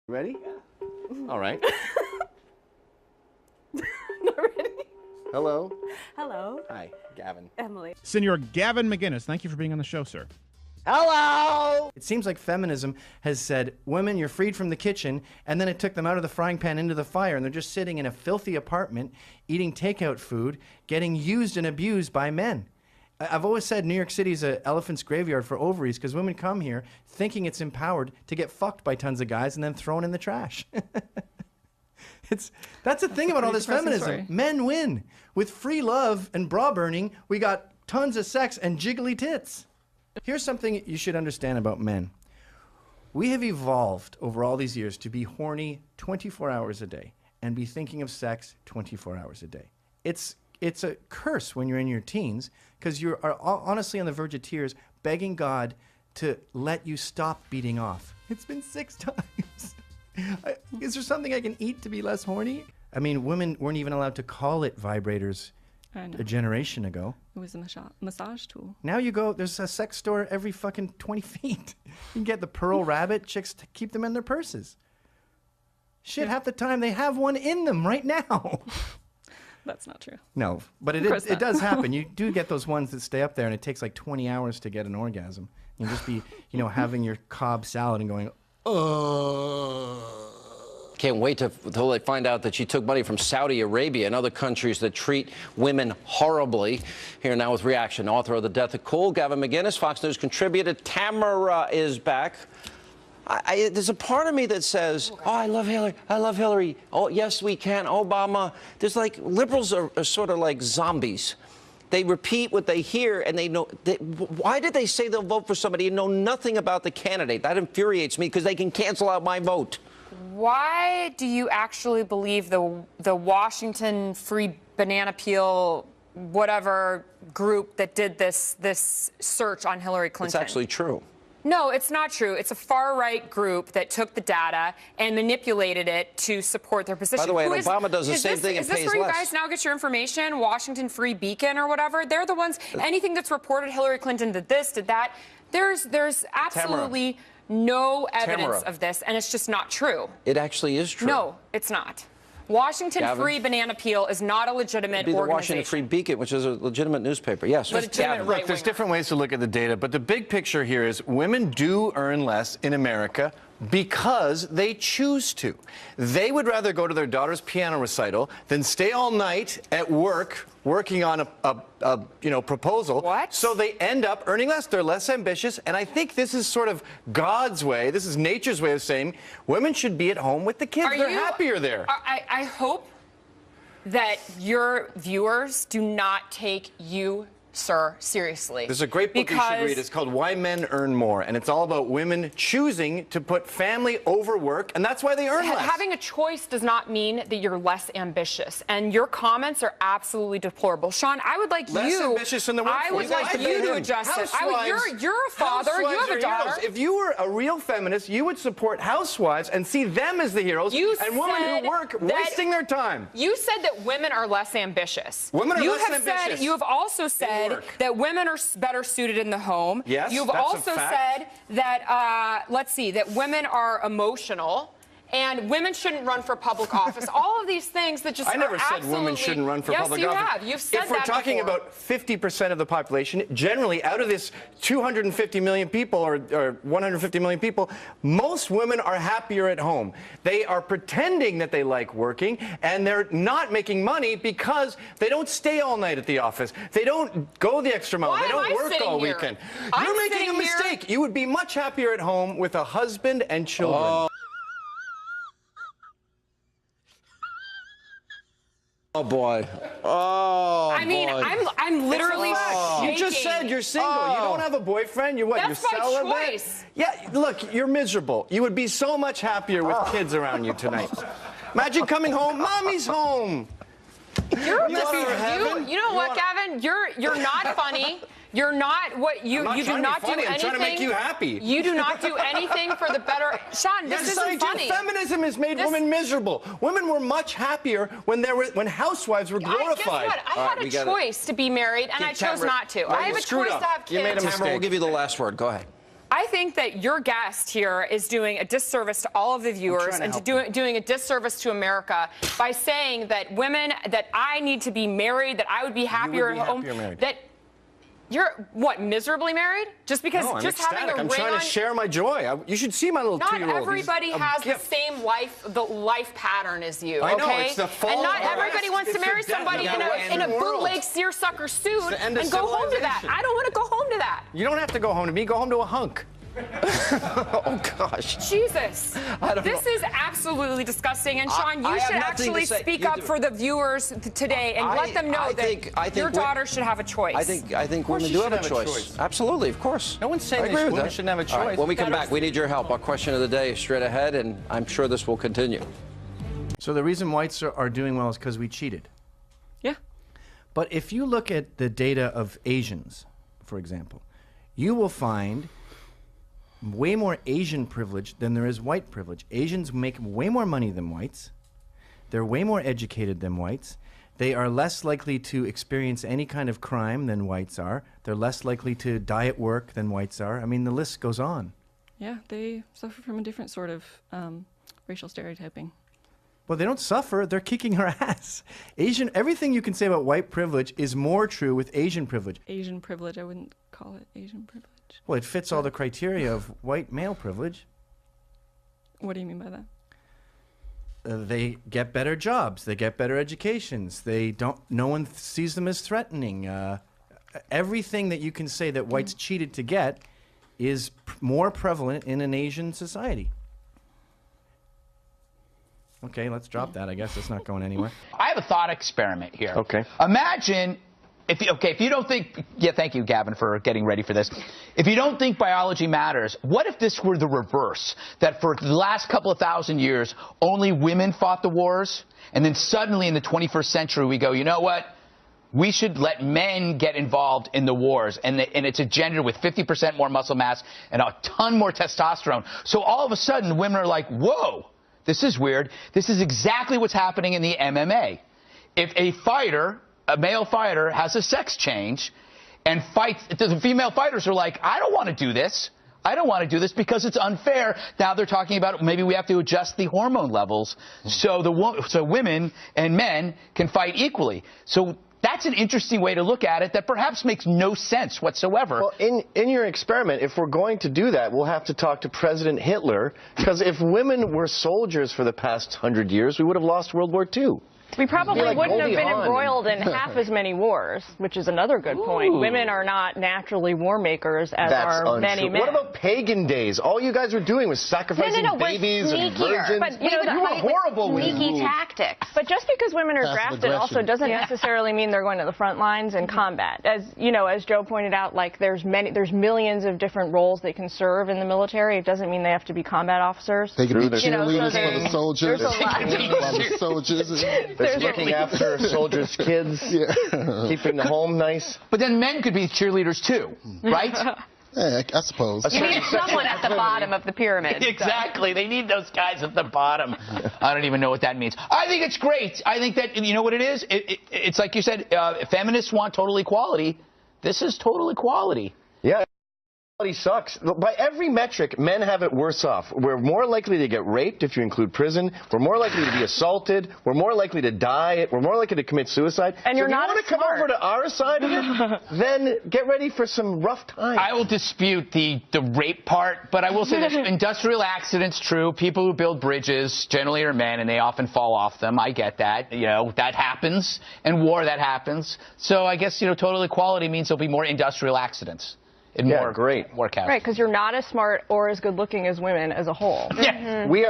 Ready? Yeah. All right. Not ready. Hello. Hello. Hi, Gavin. Emily. Senor Gavin McInnes, thank you for being on the show, sir. Hello! It seems like feminism has said, women, you're freed from the kitchen, and then it took them out of the frying pan into the fire, and they're just sitting in a filthy apartment, eating takeout food, getting used and abused by men. I've always said New York City is an elephant's graveyard for ovaries because women come here thinking it's empowered to get fucked by tons of guys and then thrown in the trash. That's the thing about all this feminism. Story. Men win. With free love and bra burning, we got tons of sex and jiggly tits. Here's something you should understand about men. We have evolved over all these years to be horny 24 hours a day and be thinking of sex 24 hours a day. It's a curse when you're in your teens because you are honestly on the verge of tears begging God to let you stop beating off. It's been 6 times. Is there something I can eat to be less horny? I mean, women weren't even allowed to call it vibrators a generation ago. It was a massage tool. Now you go, there's a sex store every fucking 20 feet. You can get the Pearl Rabbit. Chicks keep them in their purses. Shit, half the time they have one in them right now. That's not true. No, but it does happen. You do get those ones that stay up there and it takes like 20 hours to get an orgasm. You just be, having your Cobb salad and going, Can't wait till they find out that she took money from Saudi Arabia and other countries that treat women horribly. Here now with reaction, author of The Death of Cool, Gavin McInnes, Fox News contributor. Tamara is back. There's a part of me that says, oh, I love Hillary. I love Hillary. Oh, yes, we can. Obama. There's like, liberals are sort of like zombies. They repeat what they hear, and they know. Why did they say they'll vote for somebody and know nothing about the candidate? That infuriates me because they can cancel out my vote. Why do you actually believe the Washington Free Banana Peel whatever group that did this search on Hillary Clinton? It's actually true. No, it's not true. It's a far-right group that took the data and manipulated it to support their position. By the way, Obama does the same thing and pays less. Is this where you guys now get your information? Washington Free Beacon or whatever? They're the ones, anything that's reported Hillary Clinton did this, did that. There's absolutely no evidence of this, and it's just not true. It actually is true. No, it's not. Washington Free Banana Peel is not a legitimate organization. The organization. Washington Free Beacon, which is a legitimate newspaper. Yes. Look, there's different ways to look at the data, but the big picture here is women do earn less in America because they choose to. They would rather go to their daughter's piano recital than stay all night at work working on a proposal. What? So they end up earning less. They're less ambitious, and I think this is sort of God's way. This is nature's way of saying women should be at home with the kids. They're happier there. I hope that your viewers do not take you, sir, seriously. There's a great book you should read. It's called Why Men Earn More, and it's all about women choosing to put family over work, and that's why they earn less. Having a choice does not mean that you're less ambitious, and your comments are absolutely deplorable. Sean, I would like less ambitious in the workforce. I would like you to adjust it. You're a father. You have a daughter. If you were a real feminist, you would support housewives and see them as the heroes, and women who work wasting their time. You said that women are less ambitious. Women are less ambitious. You have also said that women are better suited in the home. Yes, You've that's also a fact. said that, that women are emotional and women shouldn't run for public office. All of these things that just I never said women shouldn't run for public office. Yes, you have. You've said that If we're talking about 50% of the population, generally out of this 250 million people or 150 million people, most women are happier at home. They are pretending that they like working, and they're not making money because they don't stay all night at the office. They don't go the extra mile. They don't work all weekend. You're making a mistake. You would be much happier at home with a husband and children. Oh, boy. Oh, I mean, I'm literally shaking. You just said you're single. You don't have a boyfriend. You're what? That's you're celibate? my choice. Yeah, look, you're miserable. You would be so much happier with kids around you tonight. Imagine coming home. Mommy's home. You know what, Gavin? You're not funny. You're not what you do not do anything. I'm trying to make you happy. You do not do anything for the better. Sean, this isn't funny. Feminism has made women miserable. Women were much happier when housewives were glorified. Guess what? I had a choice to be married, and I chose not to. I have a choice to have kids. You made a mistake. We'll give you the last word. Go ahead. I I think that your guest here is doing a disservice to all of the viewers and doing a disservice to America by saying that women, that I need to be married, that I would be happier at home. That you're what, miserably married? Just because just having a ring on. I'm trying to share my joy. You should see my little 2-year-old. Not everybody has the same life pattern as you. I know, okay? it's the fall. And not everybody wants to marry somebody in a bootleg seersucker suit and go home to that. I don't want to go home to that. You don't have to go home to me. Go home to a hunk. Oh, gosh. Jesus. This is absolutely disgusting. And, Sean, you should actually speak up for the viewers today and let them know that your daughter should have a choice. I think women do have a choice. Absolutely, of course. No one's saying that women shouldn't have a choice. Right, when we come back, we need your help. Our question of the day is straight ahead, and I'm sure this will continue. So the reason whites are doing well is because we cheated. Yeah. But if you look at the data of Asians, for example, you will find way more Asian privilege than there is white privilege. Asians make way more money than whites. They're way more educated than whites. They are less likely to experience any kind of crime than whites are. They're less likely to die at work than whites are. I mean, the list goes on. Yeah, they suffer from a different sort of racial stereotyping. Well, they don't suffer. They're kicking our ass. Everything you can say about white privilege is more true with Asian privilege. Asian privilege, I wouldn't call it Asian privilege. Well, it fits all the criteria of white male privilege. What do you mean by that? They get better jobs. They get better educations. No one sees them as threatening. Everything that you can say that whites cheated to get is more prevalent in an Asian society. Okay, let's drop that. I guess it's not going anywhere. I have a thought experiment here. Okay. Imagine, if you don't think, thank you, Gavin, for getting ready for this. If you don't think biology matters, what if this were the reverse? That for the last couple of thousand years, only women fought the wars, and then suddenly in the 21st century we go, you know what? We should let men get involved in the wars, and it's a gender with 50% more muscle mass and a ton more testosterone. So all of a sudden, women are like, whoa. This is weird. This is exactly what's happening in the MMA. If a male fighter has a sex change and fights, the female fighters are like, I don't want to do this. I don't want to do this because it's unfair. Now they're talking about maybe we have to adjust the hormone levels so women and men can fight equally. So that's an interesting way to look at it that perhaps makes no sense whatsoever. Well, in your experiment, if we're going to do that, we'll have to talk to President Hitler, because if women were soldiers for the past 100 years, we would have lost World War II. We probably wouldn't have been embroiled in half as many wars, which is another good point. Women are not naturally war makers as are many men. What about pagan days? All you guys were doing was sacrificing babies and virgins. But, you were horrible with sneaky tactics. But just because women are drafted also doesn't necessarily mean they're going to the front lines in combat. As you know, as Joe pointed out, like there's millions of different roles they can serve in the military. It doesn't mean they have to be combat officers. They can be cheerleaders for the soldiers. The soldiers. They're looking after soldiers' kids, keeping the home nice. But then men could be cheerleaders too, right? Yeah, I suppose. You need someone at the bottom of the pyramid. Exactly. They need those guys at the bottom. I don't even know what that means. I think it's great. I think that, you know what it is? It's like you said, feminists want total equality. This is total equality. Yeah. Sucks. By every metric, men have it worse off. We're more likely to get raped if you include prison. We're more likely to be assaulted. We're more likely to die. We're more likely to commit suicide. And so you're not if you want to come over to our side of it, then get ready for some rough times. I will dispute the rape part, but I will say this. Industrial accidents, true. People who build bridges generally are men, and they often fall off them. I get that. You know, that happens. And war, that happens. So I guess, total equality means there'll be more industrial accidents. More casualties. Right, because you're not as smart or as good looking as women as a whole. Yeah. We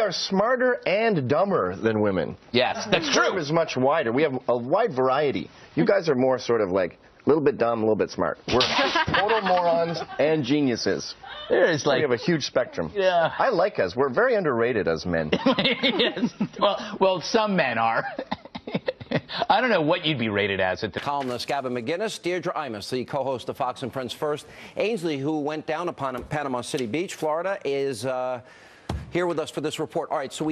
are smarter and dumber than women. Yes, that's true. The is much wider. We have a wide variety. You guys are more sort of like a little bit dumb, a little bit smart. We're total morons and geniuses. We have a huge spectrum. Yeah. I like us. We're very underrated as men. Yes. Well, some men are. I don't know what you'd be rated as. Columnist Gavin McInnes, Deirdre Imus, the co-host of Fox and Friends First. Ainsley, who went down upon Panama City Beach, Florida, is here with us for this report. All right, so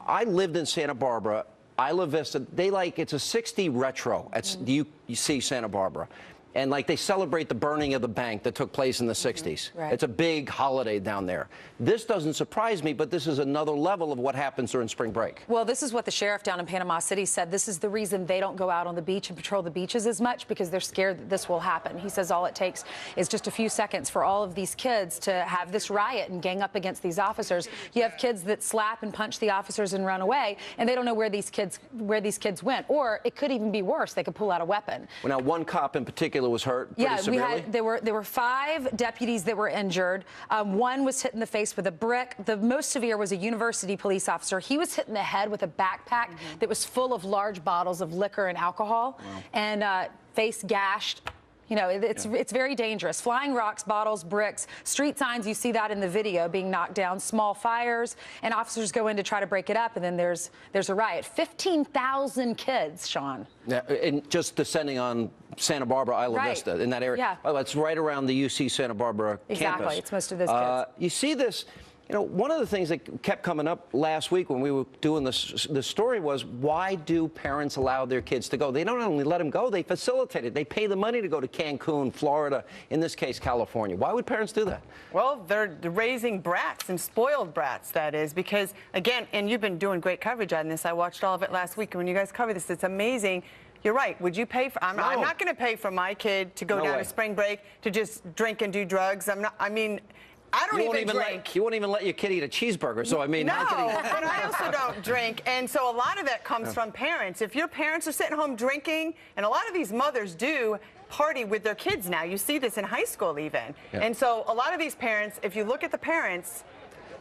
I lived in Santa Barbara, Isla Vista. It's a 60 retro. You see Santa Barbara. and like they celebrate the burning of the bank that took place in the 60s. Right. It's a big holiday down there. This doesn't surprise me, but this is another level of what happens during spring break. Well, this is what the sheriff down in Panama City said. This is the reason they don't go out on the beach and patrol the beaches as much, because they're scared that this will happen. He says all it takes is just a few seconds for all of these kids to have this riot and gang up against these officers. You have kids that slap and punch the officers and run away, and they don't know where these kids went. Or it could even be worse. They could pull out a weapon. Well, now one cop in particular was hurt pretty severely. There were 5 deputies that were injured. One was hit in the face with a brick. The most severe was a university police officer. He was hit in the head with a backpack that was full of large bottles of liquor and alcohol, and face gashed. You know, it's very dangerous. Flying rocks, bottles, bricks, street signs, you see that in the video being knocked down, small fires, and officers go in to try to break it up, and then there's a riot. 15,000 kids, Sean. Yeah, and just descending on Santa Barbara, Isla Vista, in that area. Yeah. Oh, that's right around the UC Santa Barbara campus. Exactly, it's most of those kids. You see this. You know, one of the things that kept coming up last week when we were doing this story was, why do parents allow their kids to go? They don't only let them go, they facilitate it. They pay the money to go to Cancun, Florida, in this case, California. Why would parents do that? Well, they're raising brats, and spoiled brats, that is, because, again, and you've been doing great coverage on this. I watched all of it last week, and when you guys cover this, it's amazing. You're right. Would you pay for? I'm not going to pay for my kid to go down to spring break to just drink and do drugs. I'm not. I mean, I don't even drink. You won't even let your kid eat a cheeseburger. So I mean, no, but I also don't drink, and so a lot of that comes from parents. If your parents are sitting home drinking, and a lot of these mothers do party with their kids now. You see this in high school even, and so a lot of these parents, if you look at the parents.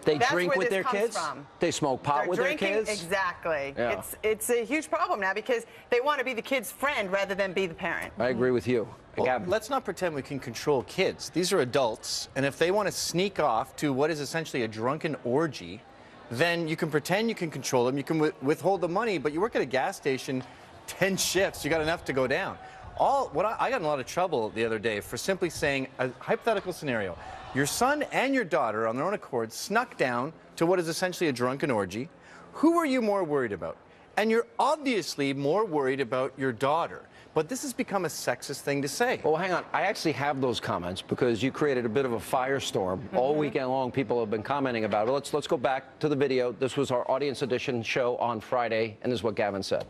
They drink with their kids? They smoke pot with their kids? Exactly. Yeah. It's a huge problem now because they want to be the kid's friend rather than be the parent. I agree with you. Well, let's not pretend we can control kids. These are adults, and if they want to sneak off to what is essentially a drunken orgy, then you can pretend you can control them. You can withhold the money, but you work at a gas station 10 shifts. You got enough to go down. I got in a lot of trouble the other day for simply saying a hypothetical scenario. Your son and your daughter, on their own accord, snuck down to what is essentially a drunken orgy. Who are you more worried about? And you're obviously more worried about your daughter. But this has become a sexist thing to say. Well, hang on. I actually have those comments because you created a bit of a firestorm. All weekend long, people have been commenting about it. Let's go back to the video. This was our Audience Edition show on Friday, and this is what Gavin said.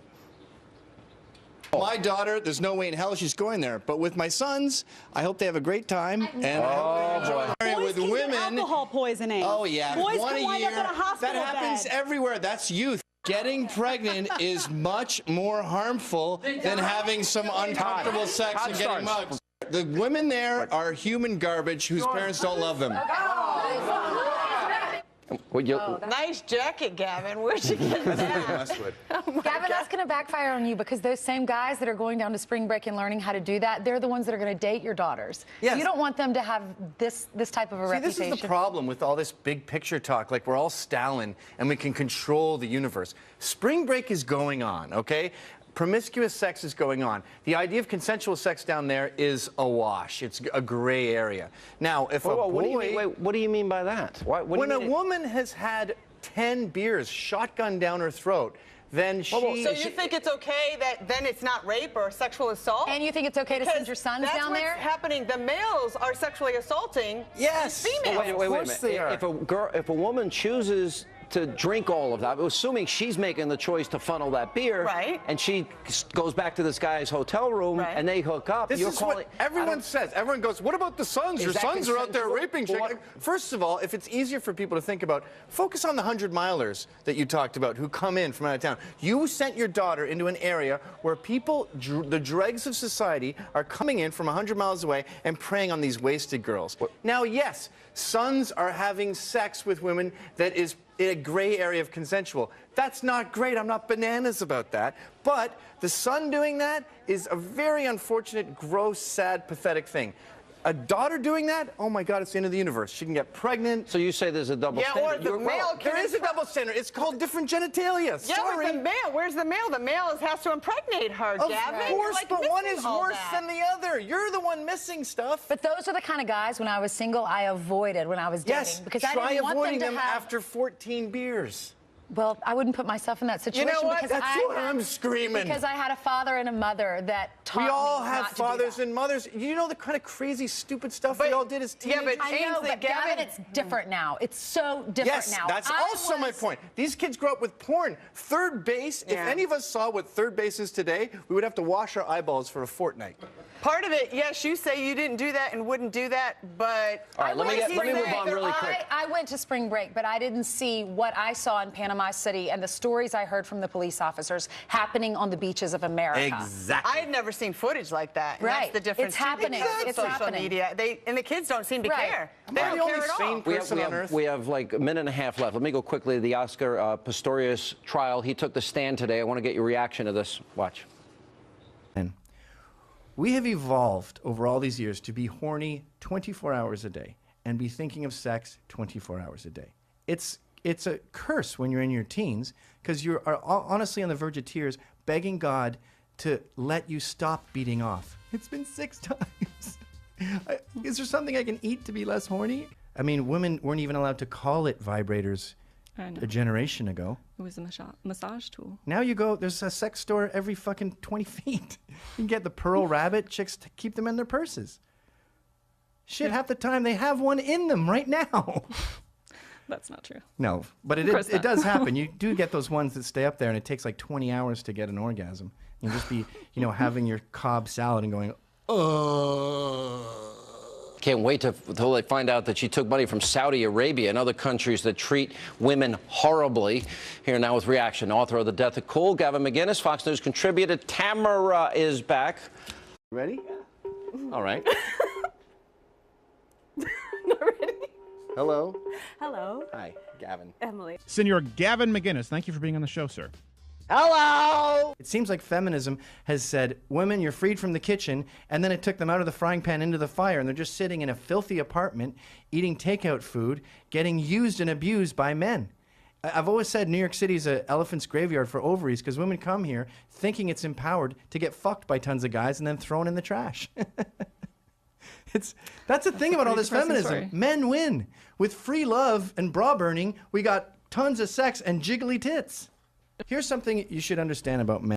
My daughter, there's no way in hell she's going there. But with my sons, I hope they have a great time. And I hope they enjoy. With women, alcohol poisoning. Oh yeah, Boys one can a wind year. up in a hospital That happens bed. everywhere. That's youth. Getting pregnant is much more harmful than having some uncomfortable sex and getting mugged. The women there are human garbage whose parents don't love them. Nice jacket, Gavin. Where'd you get that? Gavin, that's going to backfire on you because those same guys that are going down to spring break and learning how to do that, they're the ones that are going to date your daughters. Yes. You don't want them to have this type of a reputation. This is the problem with all this big picture talk. Like we're all Stalin and we can control the universe. Spring break is going on, okay? Promiscuous sex is going on. The idea of consensual sex down there is awash. It's a gray area. Now, if a boy... What do you mean by that? When a woman has had 10 beers shotgunned down her throat, then she... So you think it's okay that then it's not rape or sexual assault? And you think it's okay to send your sons down there? That's what's happening. The males are sexually assaulting females. Wait a minute. If a woman chooses to drink all of that, assuming she's making the choice to funnel that beer, and she goes back to this guy's hotel room and they hook up. This is what everyone says. Everyone goes, what about the sons? Your sons are out there raping chicks. First of all, if it's easier for people to think about, focus on the 100-milers that you talked about who come in from out of town. You sent your daughter into an area where people, the dregs of society, are coming in from 100 miles away and preying on these wasted girls. Now, yes, sons are having sex with women that is in a gray area of consensual. That's not great. I'm not bananas about that. But the son doing that is a very unfortunate, gross, sad, pathetic thing. A daughter doing that, oh my God, it's the end of the universe. She can get pregnant. So you say there's a double standard? Or the male there is a double standard. It's called different genitalia. Yeah, Sorry. but the male, where's the male? The male has to impregnate her, Gavin. Of course, but one is worse than the other. You're the one missing stuff. But those are the kind of guys, when I was single, I avoided when I was dating. Yes, because try I didn't want avoiding them them to have... after 14 beers. Well, I wouldn't put myself in that situation. You know what? Because That's what I'm screaming. Because I had a father and a mother that taught me We all not have to do fathers that. and mothers. You know the kind of crazy, stupid stuff we all did as teenagers? I know, but Gavin, it's different now. It's so different now. Yes, that's also my point. These kids grow up with porn. Third base, if any of us saw what third base is today, we would have to wash our eyeballs for a fortnight. Part of it, yes, you say you didn't do that and wouldn't do that, but... All right, let me move on really quick. I went to spring break, but I didn't see what I saw in Panama City and the stories I heard from the police officers happening on the beaches of America. Exactly. I had never seen footage like that. And Right. That's the difference. It's happening. It's It's social happening. media. And the kids don't seem to care. They I'm don't the care only at all. sane person on earth. We have like a minute and a half left. Let me go quickly to the Oscar Pistorius trial. He took the stand today. I want to get your reaction to this. Watch. We have evolved over all these years to be horny 24 hours a day and be thinking of sex 24 hours a day. It's a curse when you're in your teens because you are honestly on the verge of tears begging God to let you stop beating off. It's been 6 times. Is there something I can eat to be less horny? I mean, women weren't even allowed to call it vibrators a generation ago. It was a massage tool. Now you go, there's a sex store every fucking 20 feet. You can get the Pearl Rabbit. Chicks keep them in their purses. Shit, half the time they have one in them right now. That's not true. No, but it does happen. You do get those ones that stay up there and it takes like 20 hours to get an orgasm. You just be, having your Cobb salad and going, Can't wait till they find out that she took money from Saudi Arabia and other countries that treat women horribly. Here now with reaction, author of The Death of Cool, Gavin McInnes, Fox News contributor. Tamara is back. Ready? All right. Not ready. Hello. Hello. Hi, Gavin. Emily. Senor Gavin McInnes, thank you for being on the show, sir. Hello! It seems like feminism has said, women, you're freed from the kitchen, and then it took them out of the frying pan into the fire, and they're just sitting in a filthy apartment, eating takeout food, getting used and abused by men. I've always said New York City is an elephant's graveyard for ovaries, because women come here thinking it's empowered to get fucked by tons of guys and then thrown in the trash. That's the thing about all this feminism. Story. Men win. With free love and bra burning, we got tons of sex and jiggly tits. Here's something you should understand about men.